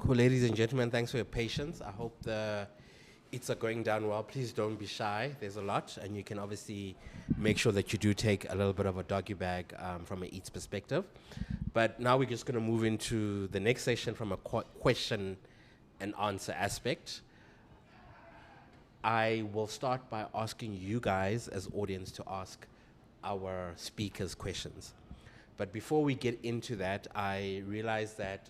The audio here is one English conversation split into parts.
Cool, ladies and gentlemen, thanks for your patience. I hope the eats are going down well. Please don't be shy. There's a lot, and you can obviously make sure that you do take a little bit of a doggy bag from an eats perspective. But now we're just going to move into the next session from a question and answer aspect. I will start by asking you guys as audience to ask our speakers questions. But before we get into that, I realized that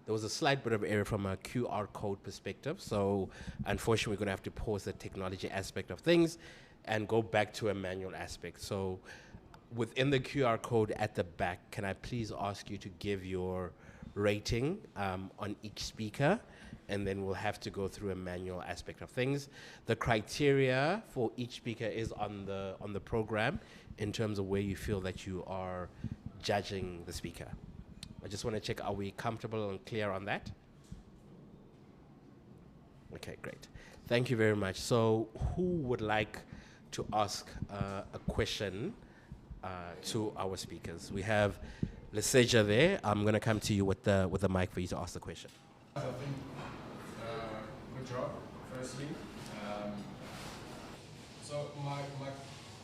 there was a slight bit of error from a QR code perspective. So unfortunately, we're going to have to pause the technology aspect of things and go back to a manual aspect. So within the QR code at the back, can I please ask you to give your rating on each speaker, and then we'll have to go through a manual aspect of things. The criteria for each speaker is on the program in terms of where you feel that you are judging the speaker. I just want to check, are we comfortable and clear on that? Okay, great. Thank you very much. So who would like to ask a question to our speakers? We have Leseja there. I'm going to come to you with the mic for you to ask the question. I think, good job, firstly. So my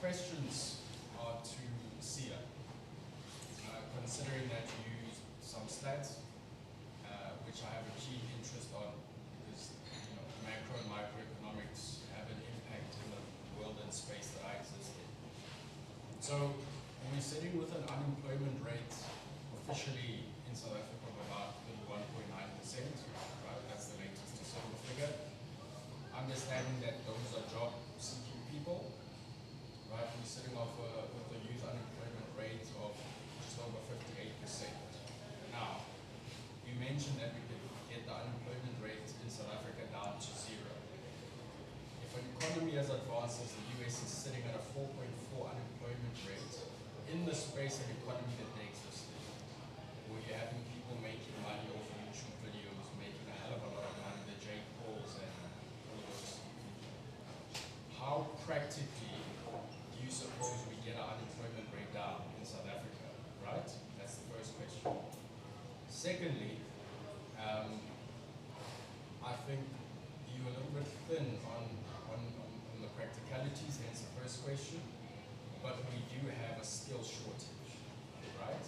questions are to Sia. Considering that you used some stats, which I have a keen interest on, because macro and microeconomics have an impact in the world and space that I exist in. So we're sitting with an unemployment rate officially in South Africa of about 31.9%, right? That's the latest December figure. Understanding that those are job-seeking people, right? We're sitting off with a youth unemployment rate of just over 58%. Now, you mentioned that we could get the unemployment rate in South Africa down to 0. If an economy as advanced as the US is sitting at a 4.4 unemployment rate in the space and economy that they exist in, where you're having people making money off YouTube videos, making a hell of a lot of money, the Jake Pauls and all those. How practically do you suppose we get our unemployment rate down in South Africa, right? That's the first question. Secondly, I think you're a little bit thin on the practicalities, hence the first question, but we do have a skill shortage, right?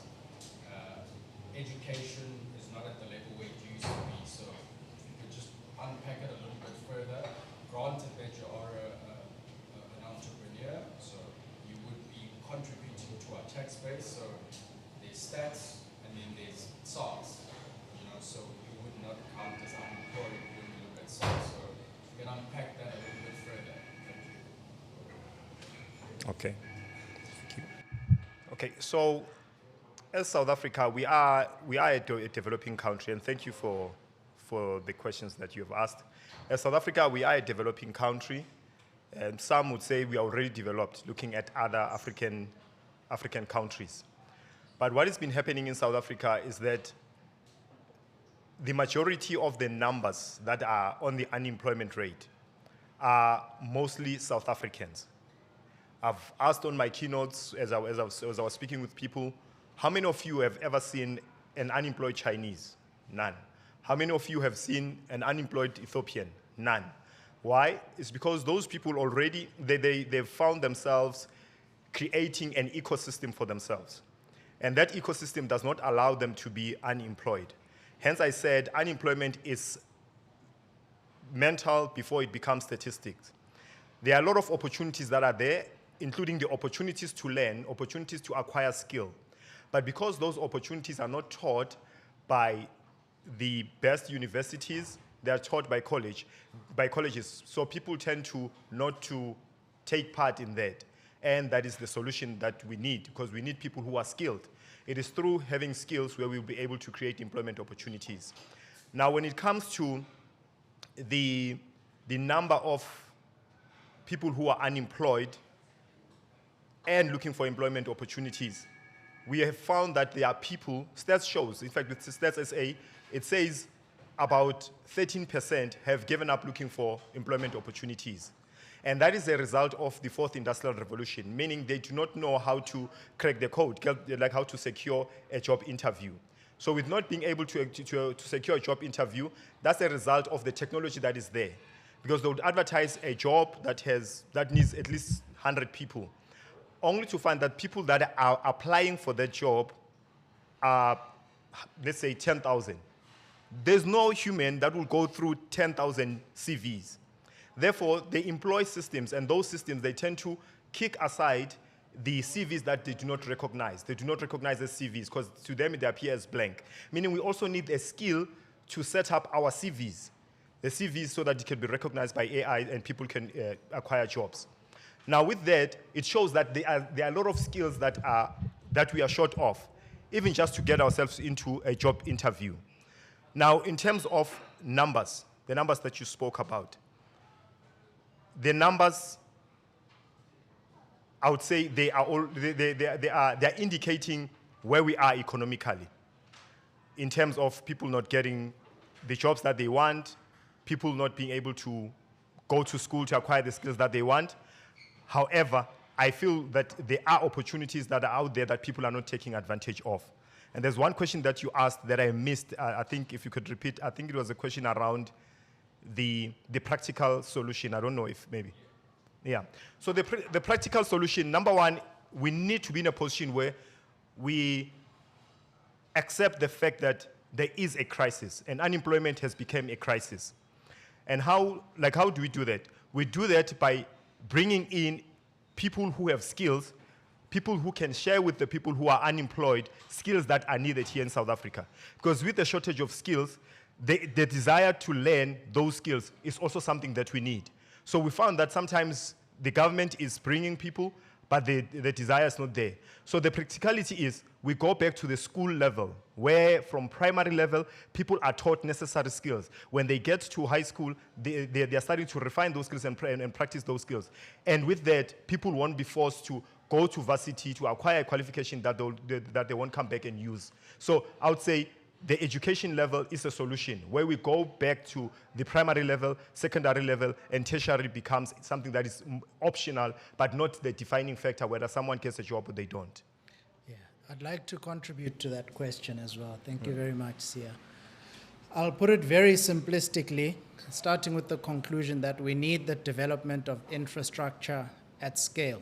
Education is not at the level where it used to be, so if you could just unpack it a little bit further. Granted that you are an entrepreneur, so you would be contributing to our tax base, so there's stats and then there's SARS, so you would not count as unemployed when you look at SARS, so you can unpack that a little bit further. Thank you. Okay. Thank you. Okay, so as South Africa, we are a developing country, and thank you for the questions that you have asked. As South Africa, we are a developing country, and some would say we are already developed, looking at other African countries. But what has been happening in South Africa is that the majority of the numbers that are on the unemployment rate are mostly South Africans. I've asked on my keynotes, as I was speaking with people, how many of you have ever seen an unemployed Chinese? None. How many of you have seen an unemployed Ethiopian? None. Why? It's because those people already, they've found themselves creating an ecosystem for themselves. And that ecosystem does not allow them to be unemployed. Hence I said unemployment is mental before it becomes statistics. There are a lot of opportunities that are there, including the opportunities to learn, opportunities to acquire skill. But because those opportunities are not taught by the best universities, they are taught by colleges. So people tend to not to take part in that. And that is the solution that we need, because we need people who are skilled. It is through having skills where we'll be able to create employment opportunities. Now, when it comes to the number of people who are unemployed and looking for employment opportunities, we have found that there are people, stats shows, in fact with Stats SA, it says about 13% have given up looking for employment opportunities. And that is a result of the fourth industrial revolution, meaning they do not know how to crack the code, like how to secure a job interview. So with not being able to secure a job interview, that's a result of the technology that is there. Because they would advertise a job that needs at least 100 people, only to find that people that are applying for that job are, let's say, 10,000. There's no human that will go through 10,000 CVs. Therefore, they employ systems, and those systems, they tend to kick aside the CVs that they do not recognize. They do not recognize as CVs because to them they appear as blank. Meaning we also need a skill to set up our CVs, the CVs, so that it can be recognized by AI and people can acquire jobs. Now with that, it shows that there are a lot of skills that we are short of, even just to get ourselves into a job interview. Now, in terms of numbers, the numbers that you spoke about, the numbers, I would say they are indicating where we are economically in terms of people not getting the jobs that they want, people not being able to go to school to acquire the skills that they want. However, I feel that there are opportunities that are out there that people are not taking advantage of. And there's one question that you asked that I missed. I think if you could repeat, I think it was a question around the practical solution. I don't know if maybe. Yeah. So the practical solution, number one, we need to be in a position where we accept the fact that there is a crisis and unemployment has become a crisis. And how do we do that? We do that by bringing in people who have skills, people who can share with the people who are unemployed skills that are needed here in South Africa. Because with the shortage of skills, the desire to learn those skills is also something that we need. So we found that sometimes the government is bringing people, but the desire is not there. So the practicality is we go back to the school level, where from primary level, people are taught necessary skills. When they get to high school, they are starting to refine those skills and practice those skills. And with that, people won't be forced to go to varsity to acquire a qualification that they won't come back and use. So I would say the education level is a solution, where we go back to the primary level, secondary level, and tertiary becomes something that is optional, but not the defining factor whether someone gets a job or they don't. Yeah, I'd like to contribute to that question as well. Thank you very much, Siya. I'll put it very simplistically, starting with the conclusion that we need the development of infrastructure at scale.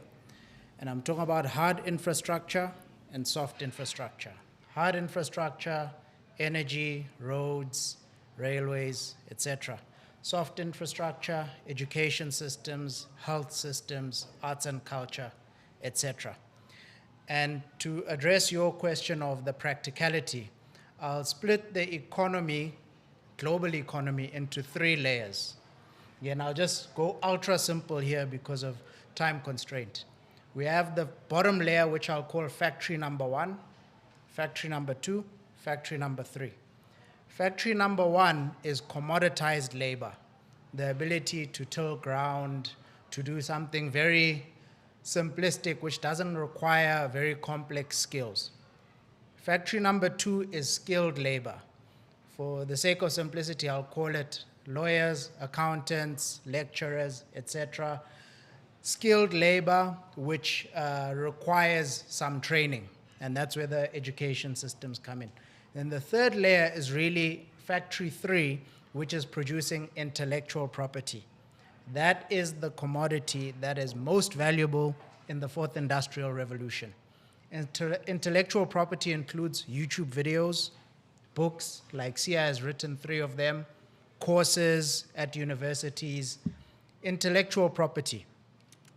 And I'm talking about hard infrastructure and soft infrastructure. Hard infrastructure, energy, roads, railways, etc. Soft infrastructure, education systems, health systems, arts and culture, etc. And to address your question of the practicality, I'll split the economy, global economy, into 3 layers. Again, I'll just go ultra simple here because of time constraint. We have the bottom layer, which I'll call factory number 1, factory number 2, factory number 3. Factory number 1 is commoditized labor, the ability to till ground, to do something very simplistic, which doesn't require very complex skills. Factory number 2 is skilled labor. For the sake of simplicity, I'll call it lawyers, accountants, lecturers, etc. Skilled labor, which requires some training, and that's where the education systems come in. Then the third layer is really factory 3, which is producing intellectual property. That is the commodity that is most valuable in the 4th Industrial Revolution. Intellectual property includes YouTube videos, books, like Siya has written 3 of them, courses at universities, intellectual property.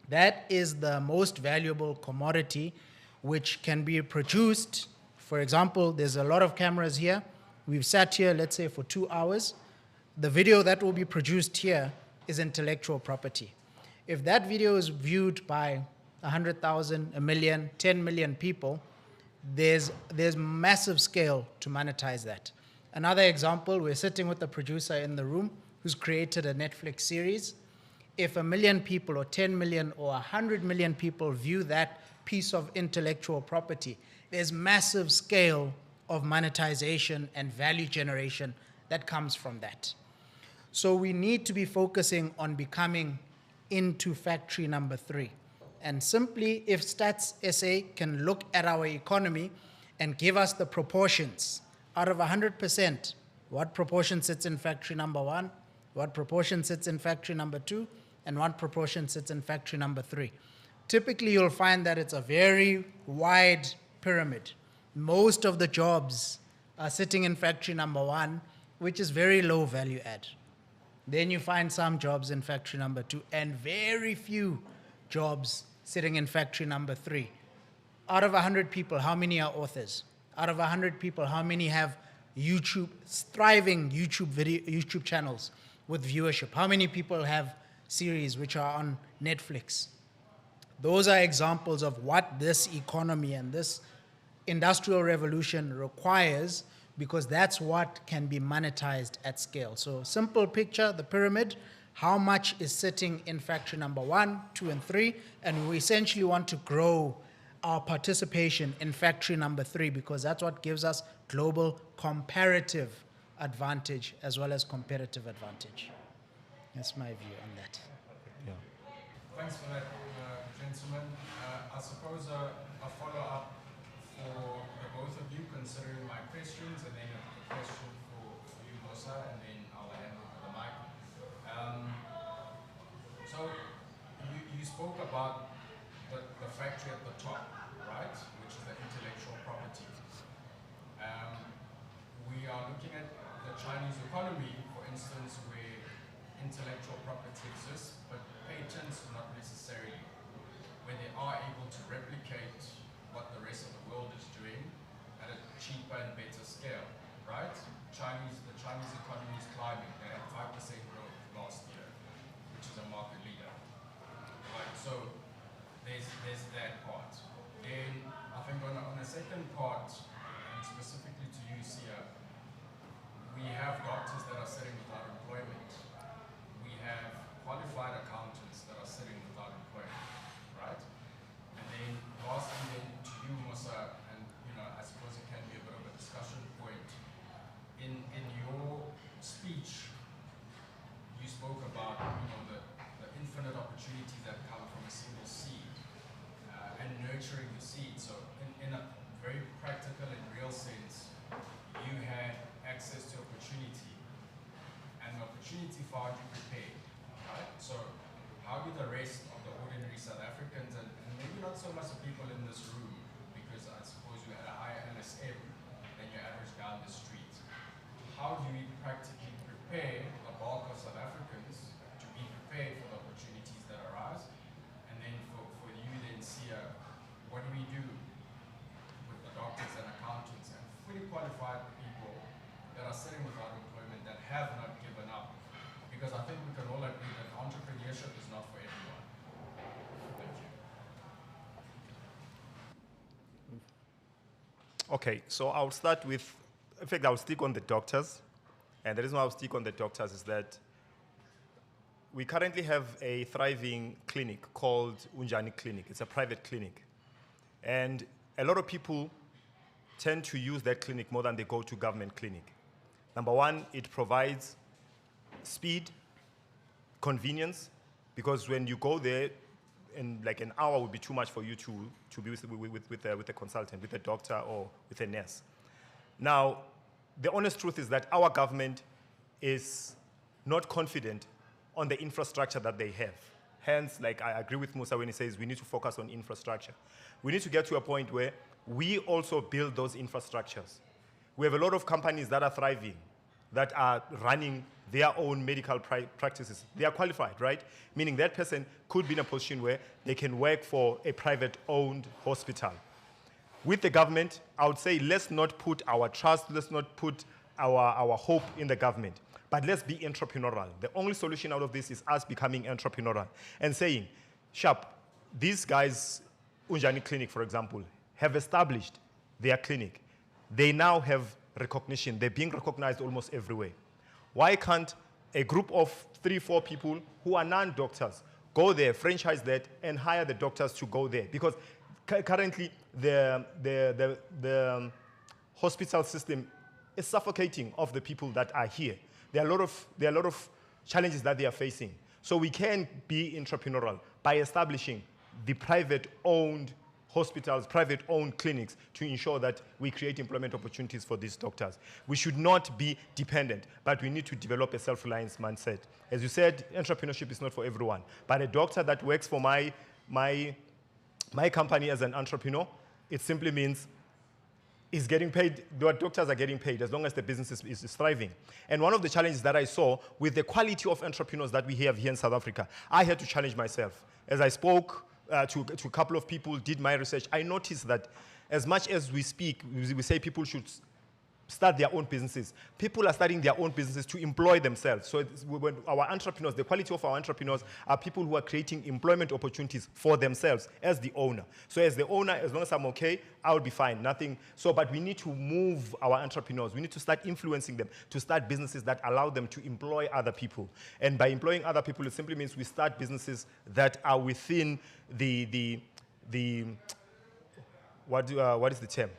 That is the most valuable commodity which can be produced. For example, there's a lot of cameras here. We've sat here, let's say, for 2 hours. The video that will be produced here is intellectual property. If that video is viewed by 100,000, 1 million, 10 million people, there's massive scale to monetize that. Another example, we're sitting with the producer in the room who's created a Netflix series. If 1 million people or 10 million or 100 million people view that piece of intellectual property, there's massive scale of monetization and value generation that comes from that. So we need to be focusing on becoming into factory number 3. And simply, if Stats SA can look at our economy and give us the proportions, Out of 100%, what proportion sits in factory number 1, what proportion sits in factory number 2, and what proportion sits in factory number 3? Typically, you'll find that it's a very wide pyramid. Most of the jobs are sitting in factory number 1, which is very low value add. Then you find some jobs in factory number 2, and very few jobs sitting in factory number 3. Out of 100 people, how many are authors? Out of 100 people, how many have thriving YouTube channels with viewership? How many people have series which are on Netflix? Those are examples of what this economy and this industrial revolution requires, because that's what can be monetized at scale. So simple picture, the pyramid, how much is sitting in factory number 1, 2, and 3, and we essentially want to grow our participation in factory number 3, because that's what gives us global comparative advantage as well as competitive advantage. That's my view on that. Yeah. Thanks for that, gentlemen. I suppose a follow-up for the both of you, considering my questions, and then a question for you, Mosa, and then I'll hand over the mic. So you spoke about the factory at the top, right, which is the intellectual property. We are looking at the Chinese economy, for instance, where intellectual property exists, but patents not necessarily, where they are able to replicate what the rest of the world is doing at a cheaper and better scale, right? The Chinese economy is climbing. They had 5% growth last year, which is a market leader, right? So there's that part. Then I think on a second part, and specifically to you, Siya, we have doctors that are sitting without employment. We have qualified accountants that are sitting without employment, right? And then lastly, then to you, Mosa, and I suppose it can be a bit of a discussion point. In your speech, you spoke about the infinite opportunities that come from a single seed and nurturing the seed. So in a very practical and real sense, you had access to opportunity, and the opportunity found you prepared, right? So how do the rest of the ordinary South Africans, and maybe not so much the people in this room, because I suppose you had a higher LSM than your average guy on the street, how do we practically prepare the bulk of South Africans to be prepared for the opportunities that arise? And then for you then, Siya, what do we do with the doctors and accountants and fully qualified people that are sitting without employment, that have not given up? Because I think we can all agree that entrepreneurship is not for everyone. Thank you. Okay, so I'll start with, in fact, I'll stick on the doctors. And the reason why I'll stick on the doctors is that we currently have a thriving clinic called Unjani Clinic. It's a private clinic. And a lot of people tend to use that clinic more than they go to government clinic. Number one, it provides speed, convenience, because when you go there, in like an hour would be too much for you to be with a consultant, with a doctor or with a nurse. Now, the honest truth is that our government is not confident on the infrastructure that they have. Hence, like I agree with Mosa when he says we need to focus on infrastructure. We need to get to a point where we also build those infrastructures. We have a lot of companies that are thriving, that are running their own medical practices. They are qualified, right? Meaning that person could be in a position where they can work for a private-owned hospital. With the government, I would say let's not put our trust, let's not put our hope in the government, but let's be entrepreneurial. The only solution out of this is us becoming entrepreneurial and saying, Sharp, these guys, Unjani Clinic, for example, have established their clinic. They now have recognition. They're being recognized almost everywhere. Why can't a group of 3-4 people who are non-doctors go there, franchise that, and hire the doctors to go there? Because currently, the hospital system is suffocating of the people that are here. There are a lot of challenges that they are facing. So we can be entrepreneurial by establishing the private-owned hospitals, private-owned clinics to ensure that we create employment opportunities for these doctors. We should not be dependent, but we need to develop a self-reliance mindset. As you said, entrepreneurship is not for everyone, but a doctor that works for my company as an entrepreneur, it simply means is getting paid, the doctors are getting paid as long as the business is thriving. And one of the challenges that I saw with the quality of entrepreneurs that we have here in South Africa, I had to challenge myself. As I spoke to a couple of people, did my research, I noticed that as much as we speak, we say people should start their own businesses. People are starting their own businesses to employ themselves. So when our entrepreneurs, the quality of our entrepreneurs are people who are creating employment opportunities for themselves as the owner. So as the owner, as long as I'm okay, I'll be fine, nothing. So, but we need to move our entrepreneurs. We need to start influencing them to start businesses that allow them to employ other people. And by employing other people, it simply means we start businesses that are within what is the term?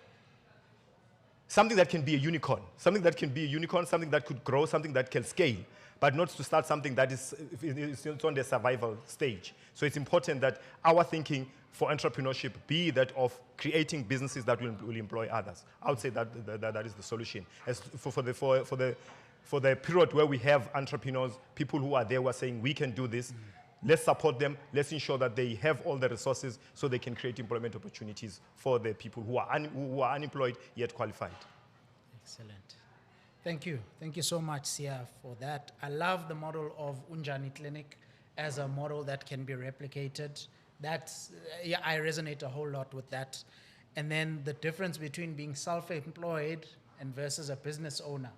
Something that can be a unicorn, something that could grow, something that can scale, but not to start something that is on the survival stage. So it's important that our thinking for entrepreneurship be that of creating businesses that will employ others. I would say that is the solution. As for the period where we have entrepreneurs, people who are there who are saying we can do this, let's support them. Let's ensure that they have all the resources so they can create employment opportunities for the people who are unemployed yet qualified. Excellent. Thank you. Thank you so much, Siya, for that. I love the model of Unjani Clinic as a model that can be replicated. I resonate a whole lot with that. And then the difference between being self-employed and versus a business owner.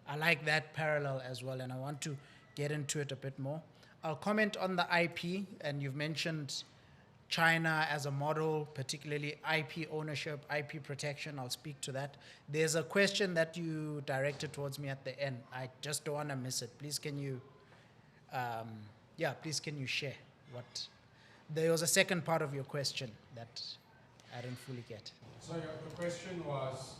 I like that parallel as well, and I want to get into it a bit more. I'll comment on the IP, and you've mentioned China as a model, particularly IP ownership, IP protection. I'll speak to that. There's a question that you directed towards me at the end. I just don't want to miss it. Please, can you share what? There was a second part of your question that I didn't fully get. So the question was,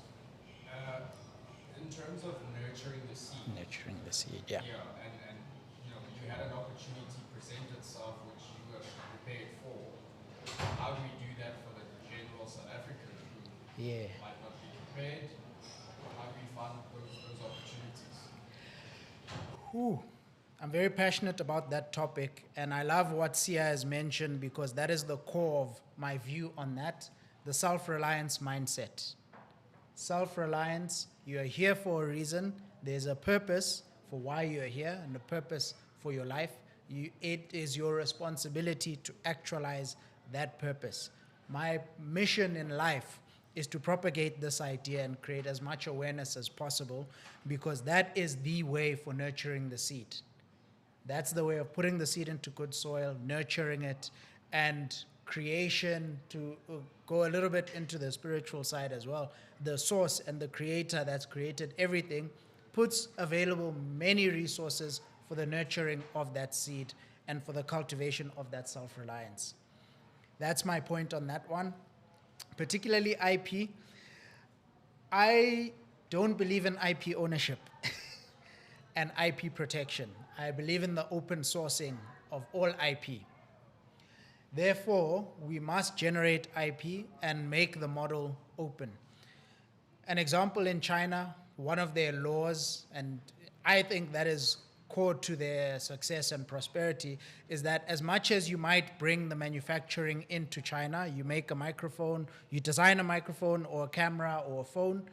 in terms of nurturing the seed. Nurturing the seed, yeah. Yeah, and you had an opportunity present itself which you were prepared for. How do we do that for the general South African who might not be prepared? How do we find those opportunities? I'm very passionate about that topic, and I love what Siya has mentioned because that is the core of my view on that, the self-reliance mindset. Self-reliance, you are here for a reason. There's a purpose for why you're here and a purpose for your life. It is your responsibility to actualize that purpose. My mission in life is to propagate this idea and create as much awareness as possible because that is the way for nurturing the seed. That's the way of putting the seed into good soil, nurturing it, and creation, to go a little bit into the spiritual side as well. The source and the creator that's created everything puts available many resources for the nurturing of that seed and for the cultivation of that self-reliance. That's my point on that one. Particularly IP. I don't believe in IP ownership and IP protection. I believe in the open sourcing of all IP. Therefore, we must generate IP and make the model open. An example in China, one of their laws, and I think that is core to their success and prosperity, is that as much as you might bring the manufacturing into China, you make a microphone, you design a microphone or a camera or a phone,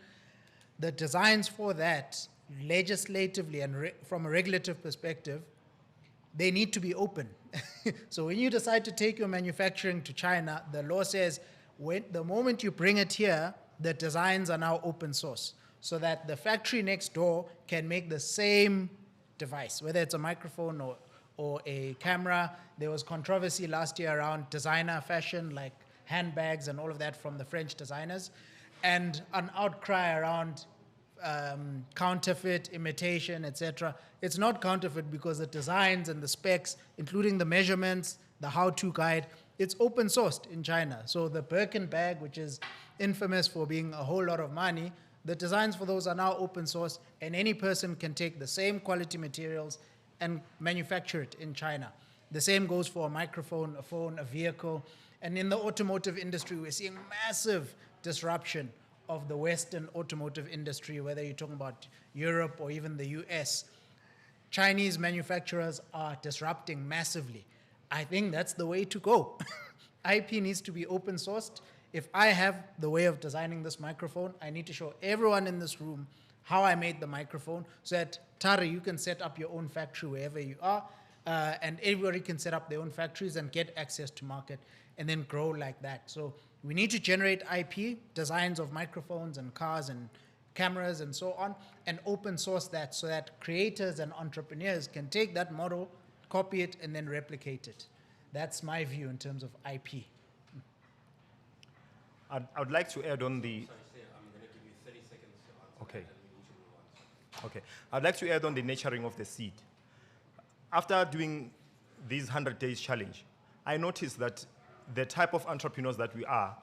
the designs for that, legislatively and from a regulative perspective, they need to be open. So when you decide to take your manufacturing to China, the law says the moment you bring it here, the designs are now open source, so that the factory next door can make the same device, whether it's a microphone or a camera. There was controversy last year around designer fashion, like handbags and all of that from the French designers, and an outcry around counterfeit, imitation, etc. It's not counterfeit because the designs and the specs, including the measurements, the how-to guide, it's open sourced in China. So the Birkin bag, which is infamous for being a whole lot of money, the designs for those are now open source, and any person can take the same quality materials and manufacture it in China. The same goes for a microphone, a phone, a vehicle, And in the automotive industry, we're seeing massive disruption of the Western automotive industry, whether you're talking about Europe or even the US. Chinese manufacturers are disrupting massively. I think that's the way to go. IP needs to be open sourced. If I have the way of designing this microphone, I need to show everyone in this room how I made the microphone so that, Tari, you can set up your own factory wherever you are, and everybody can set up their own factories and get access to market and then grow like that. So we need to generate IP, designs of microphones and cars and cameras and so on, and open source that so that creators and entrepreneurs can take that model, copy it, and then replicate it. That's my view in terms of IP. I would like to add on the... Sorry, I'm going to give you 30 seconds to answer. Okay. And we need to move on. Okay. I'd like to add on the nurturing of the seed. After doing this 100 days challenge, I noticed that the type of entrepreneurs that we are,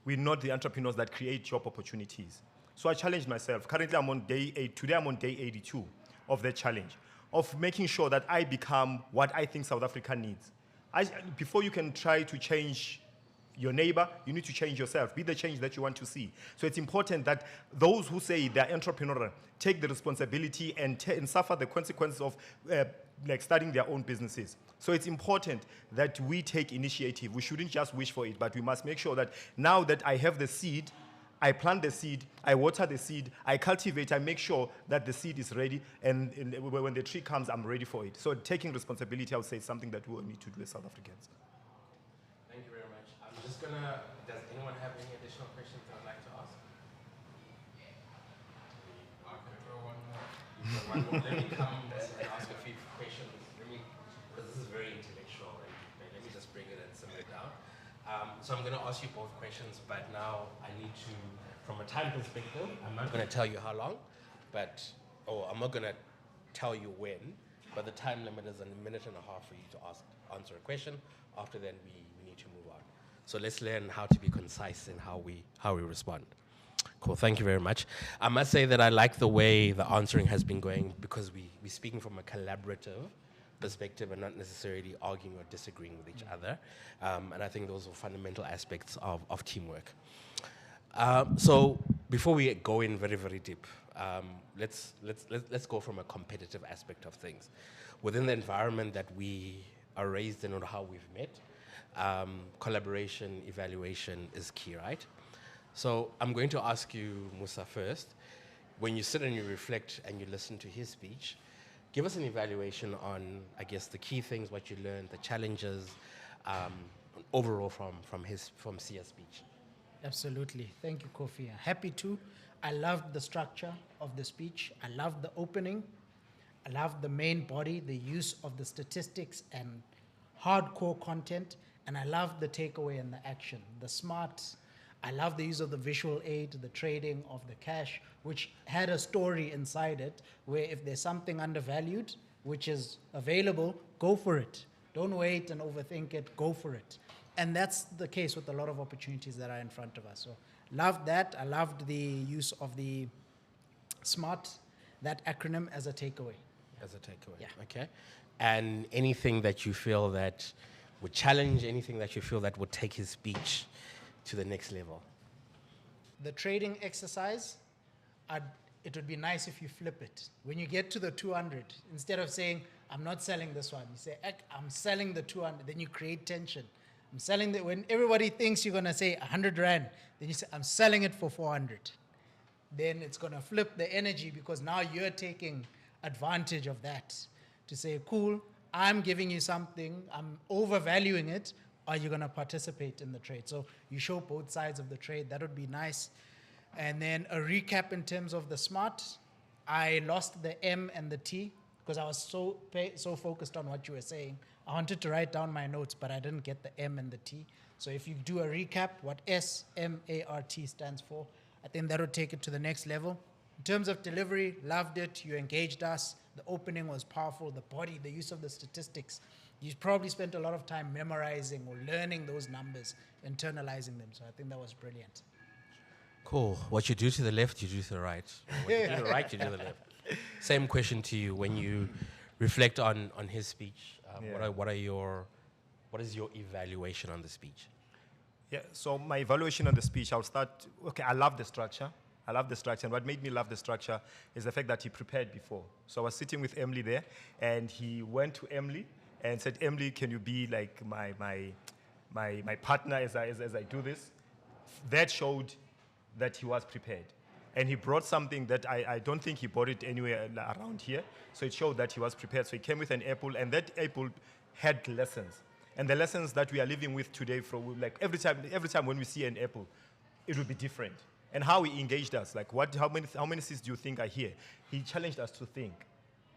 we're not the entrepreneurs that create job opportunities. So I challenged myself. Currently, I'm on day 8. Today, I'm on day 82 of the challenge, of making sure that I become what I think South Africa needs. Before you can try to change your neighbor, you need to change yourself. Be the change that you want to see. So it's important that those who say they're entrepreneurial take the responsibility and suffer the consequences of like starting their own businesses. So it's important that we take initiative. We shouldn't just wish for it, but we must make sure that now that I have the seed, I plant the seed, I water the seed, I cultivate, I make sure that the seed is ready, and when the tree comes, I'm ready for it. So taking responsibility, I would say, is something that we all need to do as South Africans. Thank you very much. I'm just going to, does anyone have any additional questions they would like to ask? I could throw one more. One more. Let me come and ask a few questions. Because this is very intellectual, and let me just bring it and simmer it down. So I'm going to ask you both questions, but now I need to, from a time perspective, I'm not going to tell you how long, I'm not going to tell you when, but the time limit is a minute and a half for you to answer a question. After then, we need to move on. So let's learn how to be concise in how we respond. Cool, thank you very much. I must say that I like the way the answering has been going because we're speaking from a collaborative perspective and not necessarily arguing or disagreeing with each other. And I think those are fundamental aspects of teamwork. So before we go in very, very deep, let's go from a competitive aspect of things. Within the environment that we are raised in or how we've met, collaboration, evaluation is key, right? So I'm going to ask you, Mosa, first. When you sit and you reflect and you listen to his speech, give us an evaluation on, I guess, the key things, what you learned, the challenges, overall from Siya's speech. Absolutely. Thank you, Kofi. Happy to. I loved the structure of the speech. I loved the opening. I loved the main body, the use of the statistics and hardcore content. And I loved the takeaway and the action, the smart. I love the use of the visual aid, the trading of the cash, which had a story inside it, where if there's something undervalued, which is available, go for it. Don't wait and overthink it, go for it. And that's the case with a lot of opportunities that are in front of us. So loved that. I loved the use of the SMART, that acronym, as a takeaway. As a takeaway, Yeah. Okay. And anything that you feel that would challenge, anything that you feel that would take his speech to the next level? The trading exercise, it would be nice if you flip it. When you get to the 200, instead of saying, I'm not selling this one, you say, I'm selling the 200. Then you create tension. I'm selling the, when everybody thinks you're going to say 100 Rand, then you say, I'm selling it for 400. Then it's going to flip the energy because now you're taking advantage of that to say, cool, I'm giving you something, I'm overvaluing it. Are you going to participate in the trade? So you show both sides of the trade. That would be nice. And then a recap in terms of the SMART. I lost the M and the T because I was so focused on what you were saying. I wanted to write down my notes, but I didn't get the M and the T. So if you do a recap, what SMART stands for, I think that would take it to the next level. In terms of delivery, loved it. You engaged us. The opening was powerful. The body, the use of the statistics. You probably spent a lot of time memorizing or learning those numbers, internalizing them. So I think that was brilliant. Cool. What you do to the left, you do to the right. What you do to the right, you do to the left. Same question to you. When you reflect on his speech, what is your evaluation on the speech? Yeah, so my evaluation on the speech, I'll start, okay, I love the structure. I love the structure, and what made me love the structure is the fact that he prepared before. So I was sitting with Emily there, and he went to Emily and said, Emily, can you be like my partner as I do this? That showed that he was prepared. And he brought something that I don't think he bought it anywhere around here. So it showed that he was prepared. So he came with an apple, and that apple had lessons. And the lessons that we are living with today, from like every time when we see an apple, it will be different. And how he engaged us, like how many seeds do you think are here? He challenged us to think.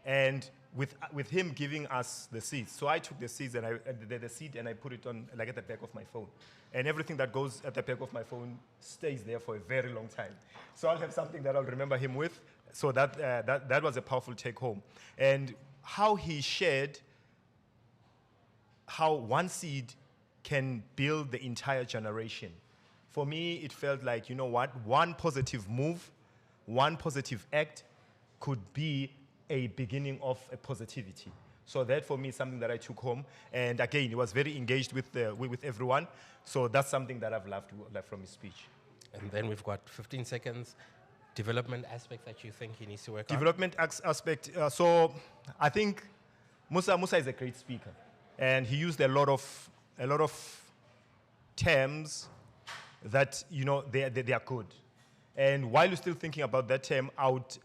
And with him giving us the seeds, so I took the seeds and the seed and I put it on like at the back of my phone, and everything that goes at the back of my phone stays there for a very long time. So I'll have something that I'll remember him with. So that was a powerful take home, and how he shared how one seed can build the entire generation. For me, it felt like, you know what, one positive move, one positive act could be a beginning of a positivity. So that for me is something that I took home. And again, he was very engaged with everyone. So that's something that I've loved from his speech. And then we've got 15 seconds. Development aspect that you think he needs to work on? Development aspect. So I think Mosa is a great speaker. And he used a lot of terms that, you know, they are good. And while you're still thinking about that term,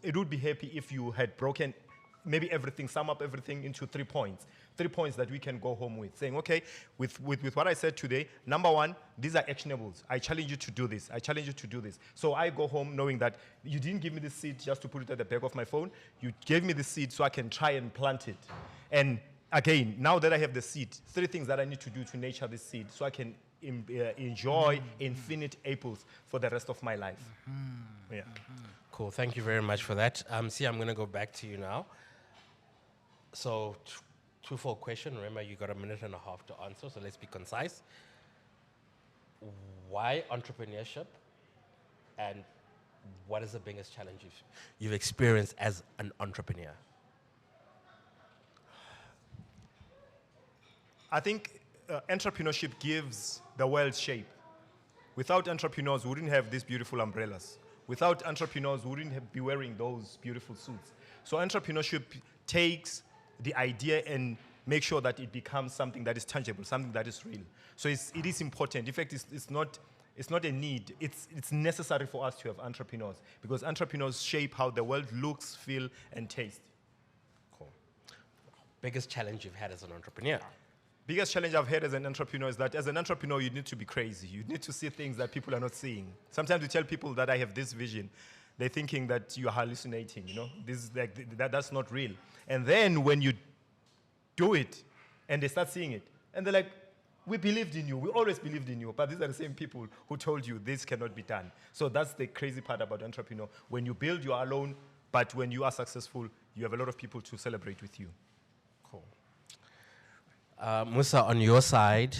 it would be happy if you had broken maybe everything, sum up everything into 3 points. 3 points that we can go home with, saying, okay, with what I said today, number one, these are actionables. I challenge you to do this. I challenge you to do this. So I go home knowing that you didn't give me this seed just to put it at the back of my phone. You gave me the seed so I can try and plant it. And again, now that I have the seed, 3 things that I need to do to nurture this seed so I can enjoy infinite apples for the rest of my life. Yeah. Cool. Thank you very much for that. Sia, I'm going to go back to you now. So, twofold question. Remember, you got a minute and a half to answer, so let's be concise. Why entrepreneurship? And what is the biggest challenge you've experienced as an entrepreneur? I think entrepreneurship gives the world shape. Without entrepreneurs, we wouldn't have these beautiful umbrellas. Without entrepreneurs, we wouldn't be wearing those beautiful suits. So entrepreneurship takes the idea and makes sure that it becomes something that is tangible, something that is real. So it is important. In fact, it's not a need. It's necessary for us to have entrepreneurs, because entrepreneurs shape how the world looks, feel, and taste. Cool. Biggest challenge you've had as an entrepreneur? Biggest challenge I've had as an entrepreneur is that as an entrepreneur, you need to be crazy. You need to see things that people are not seeing. Sometimes you tell people that I have this vision. They're thinking that you are hallucinating, you know. This is like, that's not real. And then when you do it and they start seeing it, and they're like, we believed in you. We always believed in you. But these are the same people who told you this cannot be done. So that's the crazy part about entrepreneur. When you build, you are alone. But when you are successful, you have a lot of people to celebrate with you. Cool. Mosa, on your side,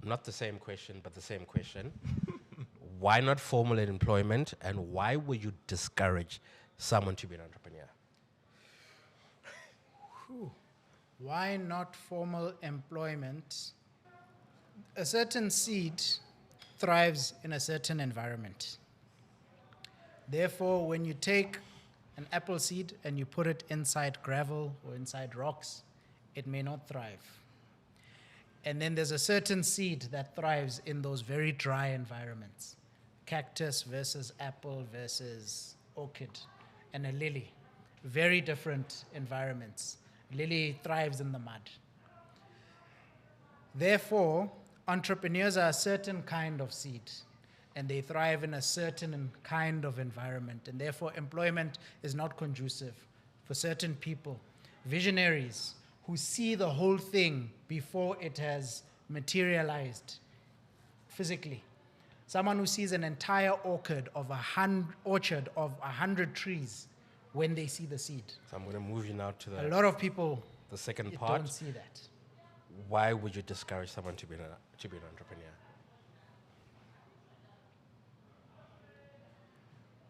not the same question, but the same question. Why not formal employment, and why would you discourage someone to be an entrepreneur? Why not formal employment? A certain seed thrives in a certain environment. Therefore, when you take an apple seed and you put it inside gravel or inside rocks, it may not thrive. And then there's a certain seed that thrives in those very dry environments. Cactus versus apple versus orchid, and a lily. Very different environments. Lily thrives in the mud. Therefore, entrepreneurs are a certain kind of seed, and they thrive in a certain kind of environment, and therefore employment is not conducive for certain people. Visionaries who see the whole thing before it has materialized physically. Someone who sees an entire orchard of 100 trees when they see the seed. So I'm going to move you now to A lot of people the second part. don't see that. Why would you discourage someone to be an entrepreneur?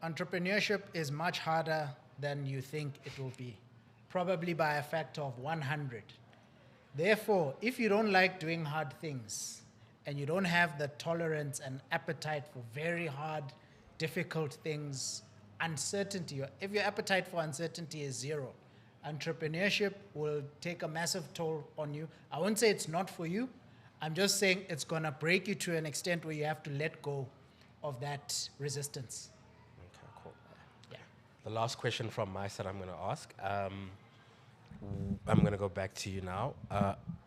Entrepreneurship is much harder than you think it will be, probably by a factor of 100. Therefore, if you don't like doing hard things and you don't have the tolerance and appetite for very hard, difficult things, uncertainty, if your appetite for uncertainty is zero, entrepreneurship will take a massive toll on you. I won't say it's not for you. I'm just saying it's going to break you to an extent where you have to let go of that resistance. Okay, cool. Yeah. The last question from my side I'm going to ask. I'm going to go back to you now.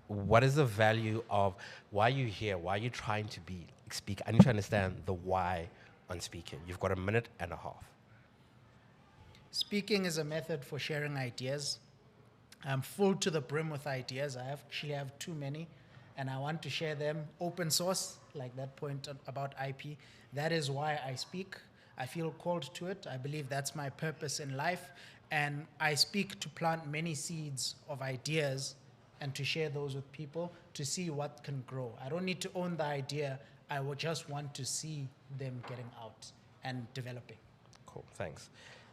What is the value of why you here? Why are you trying to speak? I need to understand the why on speaking. You've got a minute and a half. Speaking is a method for sharing ideas. I'm full to the brim with ideas. I actually have too many, and I want to share them open source, like that point about IP. That is why I speak. I feel called to it. I believe that's my purpose in life. And I speak to plant many seeds of ideas and to share those with people to see what can grow. I don't need to own the idea. I would just want to see them getting out and developing. Cool, thanks.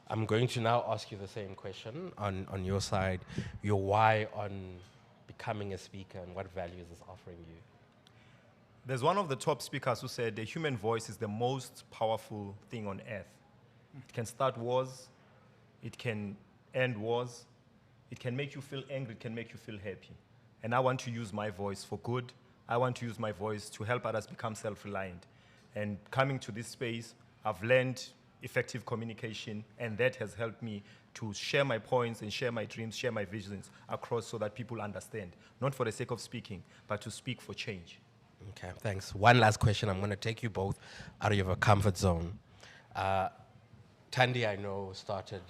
I'm going to now ask you the same question on your side, your why on becoming a speaker and what value is this offering you? There's one of the top speakers who said the human voice is the most powerful thing on earth. It can start wars, it can end wars, it can make you feel angry, it can make you feel happy. And I want to use my voice for good. I want to use my voice to help others become self-reliant. And coming to this space, I've learned effective communication, and that has helped me to share my points and share my dreams, share my visions across so that people understand, not for the sake of speaking, but to speak for change. Okay, thanks. One last question. I'm going to take you both out of your comfort zone. Thandi, I know, started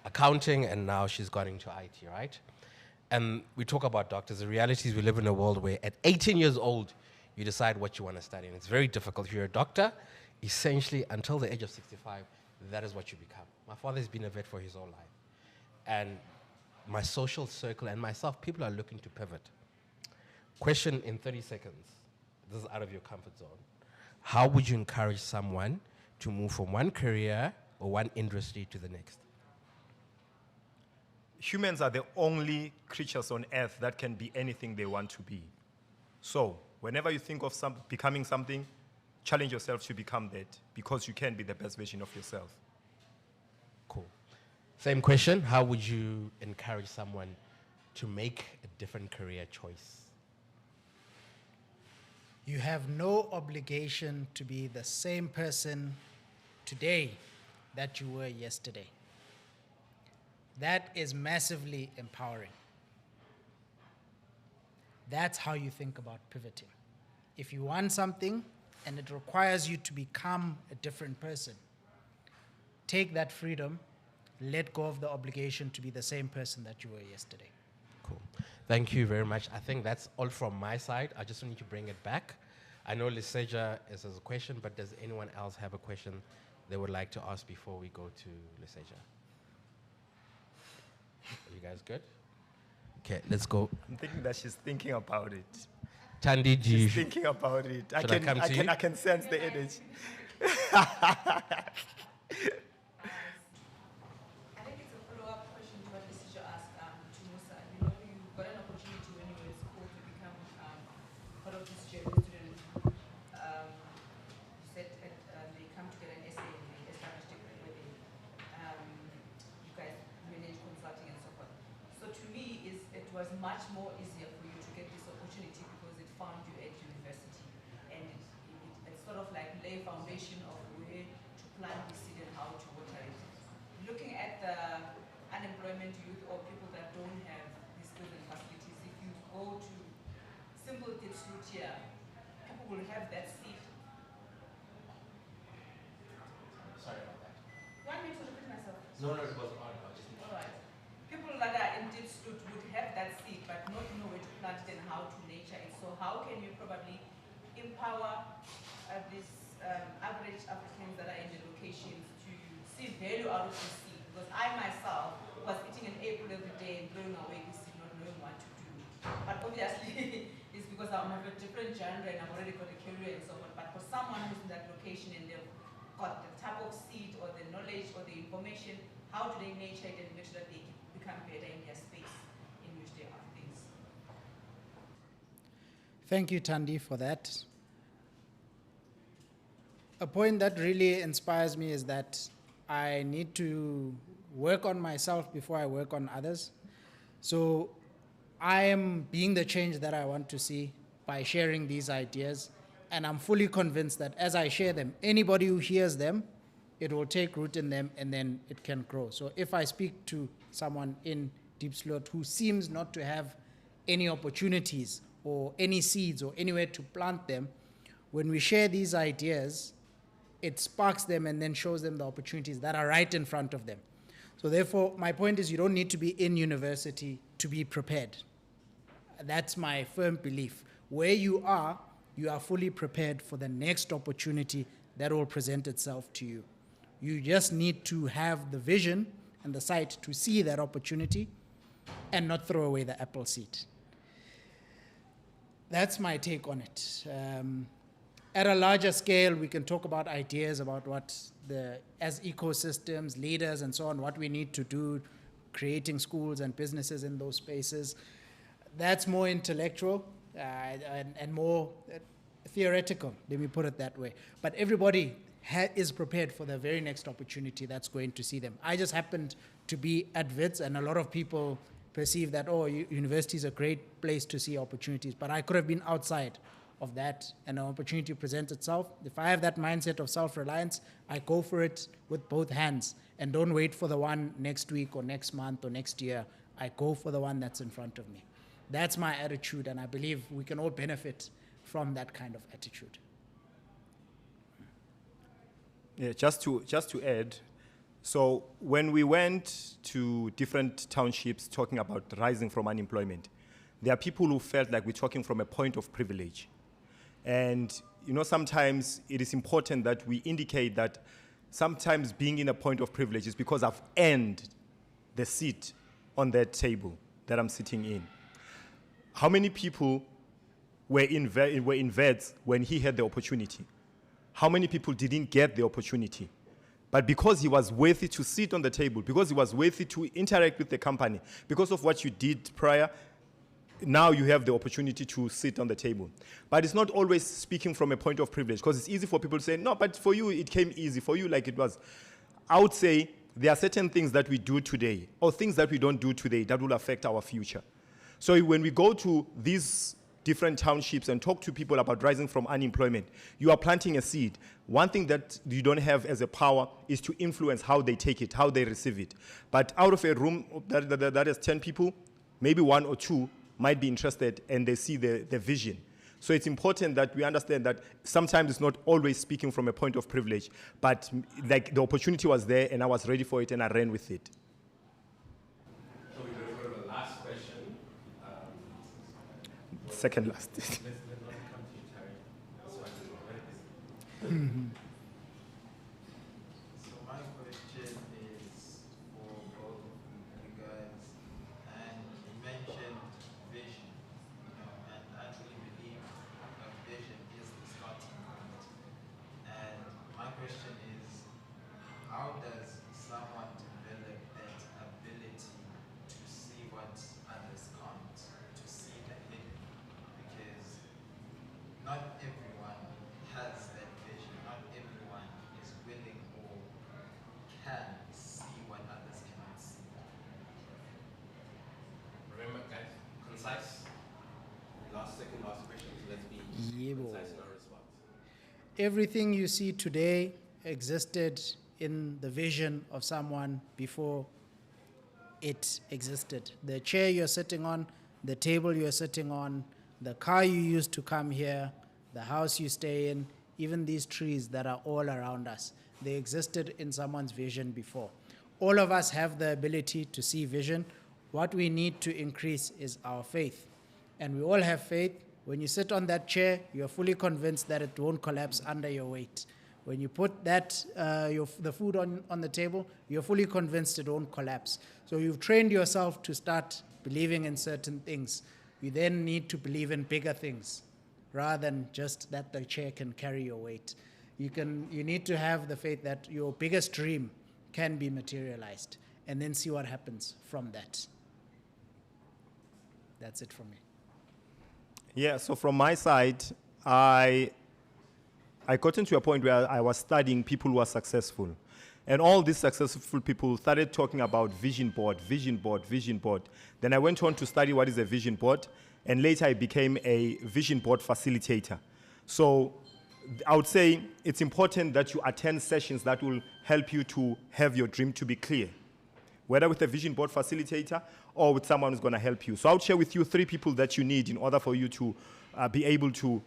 accounting, and now she's gone into IT, right? And we talk about doctors. The reality is we live in a world where at 18 years old, you decide what you want to study. And it's very difficult. If you're a doctor, essentially, until the age of 65, that is what you become. My father's been a vet for his whole life. And my social circle and myself, people are looking to pivot. Question in 30 seconds. This is out of your comfort zone. How would you encourage someone to move from one career or one industry to the next? Humans are the only creatures on earth that can be anything they want to be. So, whenever you think of becoming something, challenge yourself to become that, because you can be the best version of yourself. Cool. Same question. How would you encourage someone to make a different career choice? You have no obligation to be the same person today that you were yesterday. That is massively empowering. That's how you think about pivoting. If you want something and it requires you to become a different person, take that freedom, let go of the obligation to be the same person that you were yesterday. Cool. Thank you very much. I think that's all from my side. I just need to bring it back. I know Liseja has a question, but does anyone else have a question they would like to ask before we go to Liseja? Are you guys good? Okay, let's go. I'm thinking that she's thinking about it. Thandi, She's thinking about it. I can sense the energy. I think it's a follow-up question to what Liseja asked to Mosa. You know, you got an opportunity when you were in school to become part of this journey student. You said they come to get an essay and they establish different where they, you guys manage consulting and so forth. So to me, it was much more easier for you to get this opportunity because it found you at university. And it's sort of like lay a foundation of where to plant the seed and how to water it. Looking at the unemployment youth or people that don't have these skills and facilities, if you go to simple tips route here, people will have that seed. Sorry about that. You want me to repeat myself? No, it was on. All right. People that are in tips route would have that seed but not know where to plant it and how to nurture it. So how can you probably empower these average Africans that are in the locations to see value out of this seed? Because I myself was eating an apple every day and throwing away this seed, not knowing what to do. But obviously, it's because I'm of a different genre and I've already got a career and so on. But for someone who's in that location and they've got the type of seed or the knowledge or the information, how do they nurture it and make sure that they become better in their space in which they are things? Thank you, Thandi, for that. a point that really inspires me is that I need to work on myself before I work on others. So I am being the change that I want to see by sharing these ideas. And I'm fully convinced that as I share them, anybody who hears them, it will take root in them and then it can grow. So if I speak to someone in Deep Slot who seems not to have any opportunities or any seeds or anywhere to plant them, when we share these ideas, it sparks them and then shows them the opportunities that are right in front of them. So therefore, my point is you don't need to be in university to be prepared. That's my firm belief. Where you are fully prepared for the next opportunity that will present itself to you. You just need to have the vision and the sight to see that opportunity and not throw away the apple seed. That's my take on it. At a larger scale, we can talk about ideas about what as ecosystems, leaders, and so on, what we need to do, creating schools and businesses in those spaces. That's more intellectual and more theoretical, let me put it that way. But everybody is prepared for the very next opportunity that's going to see them. I just happened to be at WITS, and a lot of people perceive that, university is a great place to see opportunities, but I could have been outside of that and an opportunity presents itself. If I have that mindset of self-reliance, I go for it with both hands and don't wait for the one next week or next month or next year. I go for the one that's in front of me. That's my attitude, and I believe we can all benefit from that kind of attitude. Yeah, just to add, so when we went to different townships talking about rising from unemployment, there are people who felt like we're talking from a point of privilege. And sometimes it is important that we indicate that sometimes being in a point of privilege is because I've earned the seat on that table that I'm sitting in. How many people were in VETS when he had the opportunity? How many people didn't get the opportunity? But because he was worthy to sit on the table, because he was worthy to interact with the company, because of what you did prior, now you have the opportunity to sit on the table. But it's not always speaking from a point of privilege, because it's easy for people to say, no, but for you it came easy, for you like it was. I would say there are certain things that we do today, or things that we don't do today, that will affect our future. So when we go to these different townships and talk to people about rising from unemployment, you are planting a seed. One thing that you don't have as a power is to influence how they take it, how they receive it. But out of a room that has 10 people, maybe 1 or 2 might be interested and they see the vision. So it's important that we understand that sometimes it's not always speaking from a point of privilege, but like the opportunity was there and I was ready for it and I ran with it. So we're going to go to the last question. Second last. Let's not come to you, Terry. That's why we're very busy. So my question is for both you guys, and you mentioned vision, and I truly believe that vision is the starting point. And my question is, how does someone develop that ability to see what others can't, to see the hidden? Because not everyone has that vision, not everyone is willing or can see what others cannot see. Remember, guys, concise. Last question. So let's be concise in our response. Everything you see today existed in the vision of someone before it existed. The chair you're sitting on, the table you're sitting on, the car you used to come here, the house you stay in, even these trees that are all around us, they existed in someone's vision before. All of us have the ability to see vision. What we need to increase is our faith. And we all have faith. When you sit on that chair, you're fully convinced that it won't collapse under your weight. When you put that the food on the table, you're fully convinced it won't collapse. So you've trained yourself to start believing in certain things. You then need to believe in bigger things, rather than just that the chair can carry your weight. You need to have the faith that your biggest dream can be materialized, and then see what happens from that. That's it from me. Yeah, so from my side, I I got into a point where I was studying people who are successful. And all these successful people started talking about vision board, vision board, vision board. Then I went on to study what is a vision board, and later I became a vision board facilitator. So I would say it's important that you attend sessions that will help you to have your dream to be clear, whether with a vision board facilitator or with someone who's going to help you. So I'll share with you 3 people that you need in order for you to be able to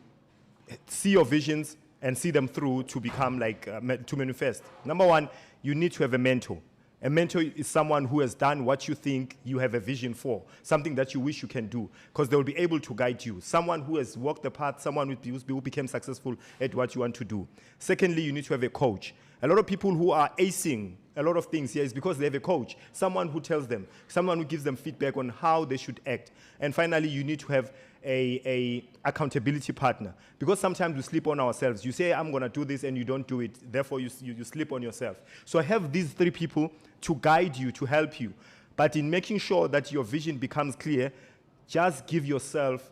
see your visions and see them through to become to manifest. Number 1, you need to have a mentor. A mentor is someone who has done what you think you have a vision for, something that you wish you can do, because they will be able to guide you. Someone who has walked the path, someone who became successful at what you want to do. Secondly, you need to have a coach. A lot of people who are acing a lot of things here is because they have a coach, someone who tells them, someone who gives them feedback on how they should act. And finally, you need to have a accountability partner, because sometimes we sleep on ourselves. You say, I'm going to do this, and you don't do it. Therefore, you sleep on yourself. So I have these 3 people to guide you, to help you. But in making sure that your vision becomes clear, just give yourself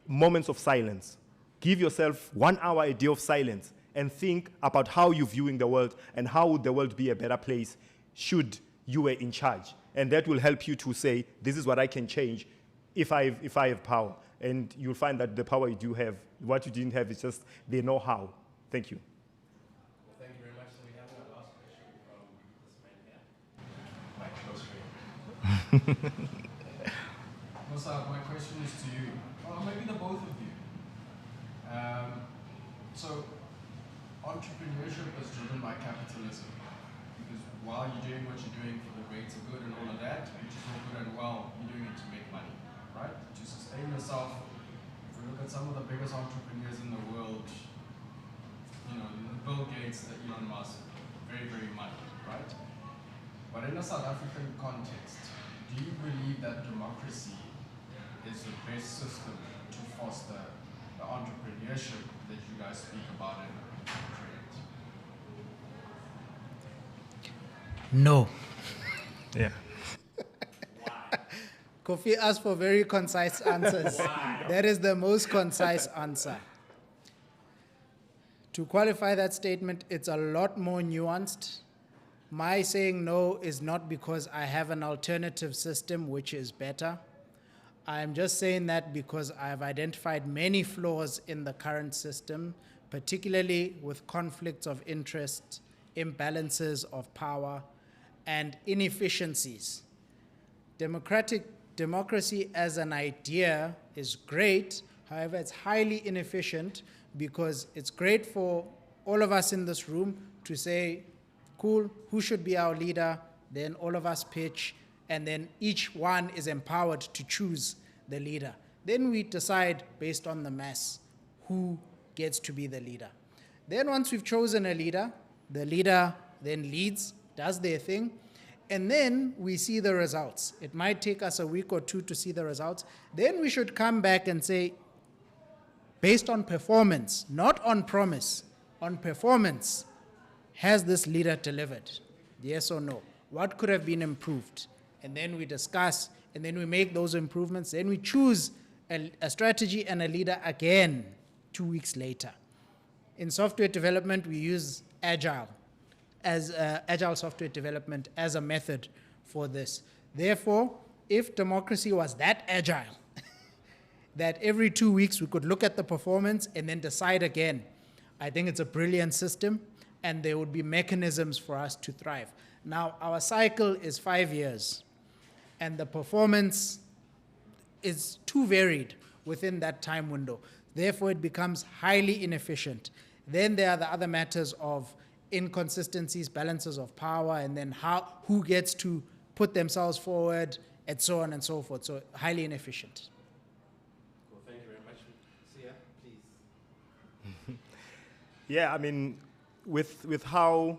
moments of silence. Give yourself 1 hour a day of silence and think about how you're viewing the world and how would the world be a better place should you were in charge. And that will help you to say, this is what I can change if I have power. And you'll find that the power you do have, what you didn't have is just the know-how. Thank you. Well, thank you very much. So we have our last question from this man here. My close friend. Mosa, my question is to you, or maybe the both of you. So, entrepreneurship is driven by capitalism, because while you're doing what you're doing for the greater good and all of that, which is all good and well, you're doing it to make money, right? To sustain yourself. If we look at some of the biggest entrepreneurs in the world, you know, Bill Gates, the Elon Musk, very, very money, right? But in a South African context, do you believe that democracy is the best system to foster the entrepreneurship that you guys speak about and create? No. Yeah. Kofi asked for very concise answers. That is the most concise answer. To qualify that statement, it's a lot more nuanced. My saying no is not because I have an alternative system which is better. I'm just saying that because I've identified many flaws in the current system, particularly with conflicts of interest, imbalances of power, and inefficiencies. Democracy as an idea is great, however, it's highly inefficient because it's great for all of us in this room to say, cool, who should be our leader? Then all of us pitch, and then each one is empowered to choose the leader. Then we decide based on the mass who gets to be the leader. Then once we've chosen a leader, the leader then leads, does their thing, and then we see the results. It might take us a week or 2 to see the results. Then we should come back and say, based on performance, not on promise, on performance, has this leader delivered? Yes or no? What could have been improved? And then we discuss, and then we make those improvements. Then we choose a strategy and a leader again 2 weeks later. In software development, we use agile software development as a method for this. Therefore, if democracy was that agile, that every 2 weeks we could look at the performance and then decide again, I think it's a brilliant system, and there would be mechanisms for us to thrive. Now, our cycle is 5 years, and the performance is too varied within that time window. Therefore, it becomes highly inefficient. Then there are the other matters of inconsistencies, balances of power, and then who gets to put themselves forward, and so on and so forth. So highly inefficient. Cool. Thank you very much. Siya, please. Yeah, I mean, with how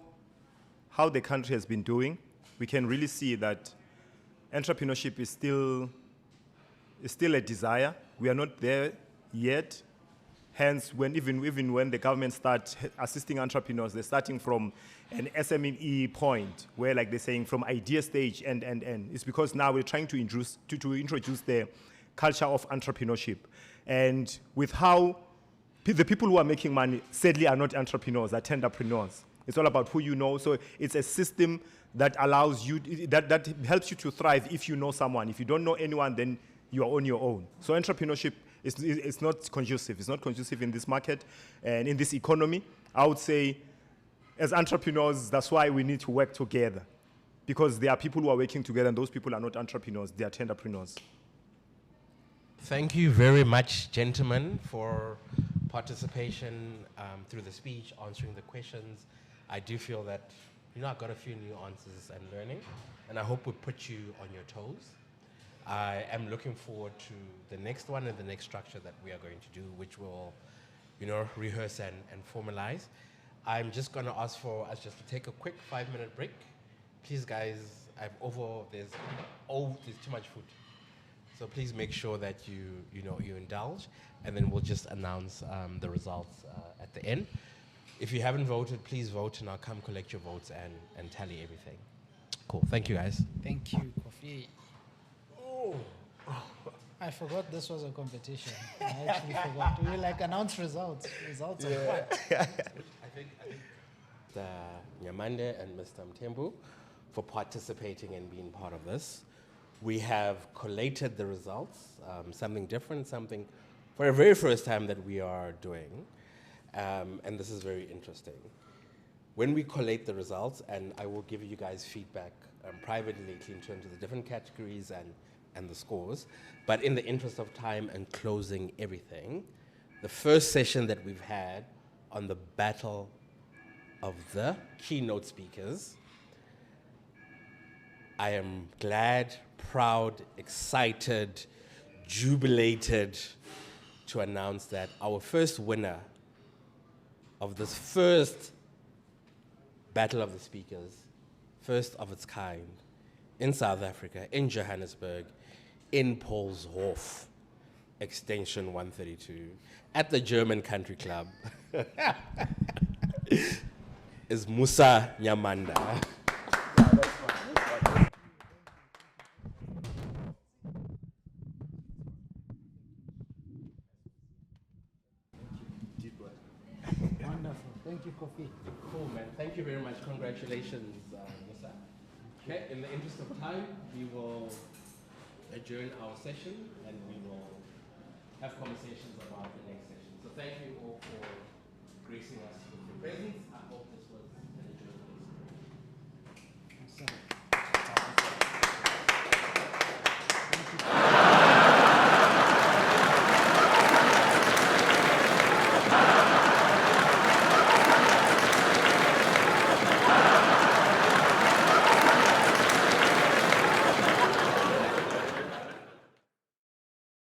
the country has been doing, we can really see that entrepreneurship is still a desire. We are not there yet. Hence, even when the government starts assisting entrepreneurs, they're starting from an SME point, where like they're saying from idea stage and. It's because now we're trying to introduce the culture of entrepreneurship. And with how the people who are making money sadly are not entrepreneurs, are tenderpreneurs. It's all about who you know. So it's a system that allows you, that helps you to thrive if you know someone. If you don't know anyone, then you are on your own. So entrepreneurship is not conducive. It's not conducive in this market and in this economy. I would say as entrepreneurs, that's why we need to work together, because there are people who are working together and those people are not entrepreneurs, they are tenderpreneurs. Thank you very much, gentlemen, for participation through the speech, answering the questions. I do feel that, I got a few new answers and learning, and I hope we put you on your toes. I am looking forward to the next one and the next structure that we are going to do, which will, rehearse and formalize. I'm just going to ask for us just to take a quick 5-minute break. Please, guys, there's too much food. So please make sure that you indulge, and then we'll just announce the results at the end. If you haven't voted, please vote, and I'll come collect your votes and tally everything. Cool. Thank you, guys. Thank you, Kofi. I forgot this was a competition. I actually forgot. We announce results. Results of what? I think the Nyamande and Mr. Mthembu for participating and being part of this. We have collated the results, something different, something for the very first time that we are doing, and this is very interesting. When we collate the results, and I will give you guys feedback privately in terms of the different categories and the scores, but in the interest of time and closing everything, the first session that we've had on the battle of the keynote speakers, I am glad, proud, excited, jubilated to announce that our first winner of this first Battle of the Speakers, first of its kind, in South Africa, in Johannesburg, in Polshof, extension 132, at the German Country Club, is Mosa Nyamande. Wonderful. Thank you, Kofi. Cool, man. Thank you very much. Congratulations, Mosa. Okay, in the interest of time, we will adjourn our session and we will have conversations about the next session. So thank you all for gracing us with your presence. I hope this was